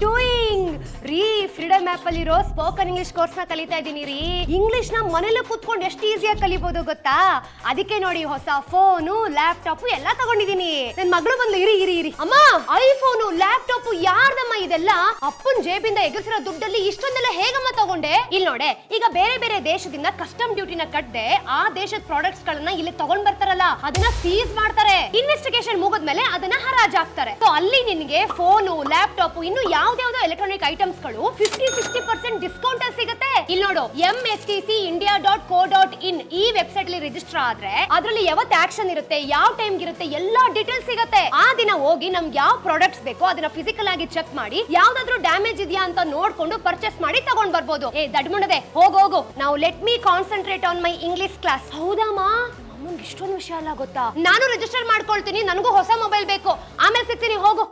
Doing ರೀ freedom app ಅಲ್ಲಿರೋ spoken English course ನ ಕಲಿತಾ ಇದ್ದೀನಿ ರೀ. ಇಂಗ್ಲಿಷ್ ನ ಮನೇಲಿ ಕೂತ್ಕೊಂಡು ಎಷ್ಟು ಈಸಿಯಾಗಿ ಕಲಿಬಹುದು ಗೊತ್ತಾ? ಅದಕ್ಕೆ ನೋಡಿ ಹೊಸ ಫೋನು ಲ್ಯಾಪ್ಟಾಪ್ ಎಲ್ಲ ತಗೊಂಡಿದ್ದೀನಿ. ನನ್ ಮಗಳು ಬಂದ್ಲು, ಇರಿ ಇರಿ ಇರಿ ಅಮ್ಮ, ಐಫೋನು ಲ್ಯಾಪ್ಟಾಪ್ ಯಾರ್ದಮ್ಮ ಇದೆಲ್ಲ? ಅಪ್ಪನ್ ಜೇಬಿಂದ ಎಗಸಿರೋ ದುಡ್ಡಲ್ಲಿ ಇಷ್ಟೊಂದೆಲ್ಲ ಹೇಗಮ್ಮ ತಗೊಂಡೆ? ಇಲ್ಲಿ ನೋಡೆ, ಈಗ ಬೇರೆ ಬೇರೆ ದೇಶದಿಂದ ಕಸ್ಟಮ್ ಡ್ಯೂಟಿನ ಕಟ್ಟದೆ ಆ ದೇಶದ ಪ್ರಾಡಕ್ಟ್ಸ್ ಗಳನ್ನ ಇಲ್ಲಿ ತಗೊಂಡ್ ಬರ್ತಾರಲ್ಲ, ಅದನ್ನ ಸೀಸ್ ಮಾಡ್ತಾರೆ. ಇನ್ವೆಸ್ಟಿಗೇಷನ್ ಮುಗಿದ್ಮೇಲೆ ಅದನ್ನ ಹರಾಜ್ ಹಾಕ್ತಾರೆ. ಸೊ ಅಲ್ಲಿ ನಿನ್ಗೆ ಫೋನು ಲ್ಯಾಪ್ಟಾಪ್ ಇನ್ನು ಯಾವ್ದಾವ್ದೋ ಎಲೆಕ್ಟ್ರಾನಿಕ್ ಐಟಮ್ಸ್ ಗಳು 50-60% ಡಿಸ್ಕೌಂಟ್ ಅಲ್ಲಿ ಸಿಗುತ್ತೆ. ಇಲ್ಲಿ ನೋಡು, mstcindia.co.in ಈ ವೆಬ್ಸೈಟ್ ಅಲ್ಲಿ ರಿಜಿಸ್ಟರ್ ಆದ್ರೆ ಅದ್ರಲ್ಲಿ ಯಾವತ್ತು ಆಕ್ಷನ್ ಇರುತ್ತೆ, ಯಾವ ಟೈಮ್ ಇರುತ್ತೆ, ಎಲ್ಲಾ ಡೀಟೇಲ್ಸ್ ಸಿಗುತ್ತೆ. ಆ ದಿನ ಹೋಗಿ ನಮ್ಗೆ ಯಾವ ಪ್ರಾಡಕ್ಟ್ಸ್ ಬೇಕೋ ಅದನ್ನ ಫಿಸಿಕಲ್ ಆಗಿ ಚೆಕ್ ಮಾಡಿ ಯಾವ್ದಾದ್ರು ಡ್ಯಾಮೇಜ್ ಇದೆಯಾ ಅಂತ ನೋಡ್ಕೊಂಡು ಪರ್ಚೇಸ್ ಮಾಡಿ ತಗೊಂಡ್ ಬರ್ಬೋದು. ದಡ್ಮುಂಡದೆ ಹೋಗು, ನಾವು let me concentrate on my English class. ಹೌದಮ್ಮ, ಇಷ್ಟೊಂದು ವಿಷಯ ಅಲ್ಲ ಗೊತ್ತಾ? ನಾನು ರಿಜಿಸ್ಟರ್ ಮಾಡ್ಕೊಳ್ತೀನಿ, ನನಗೂ ಹೊಸ ಮೊಬೈಲ್ ಬೇಕು. ಆಮೇಲೆ ಸಿಗ್ತೀನಿ, ಹೋಗು.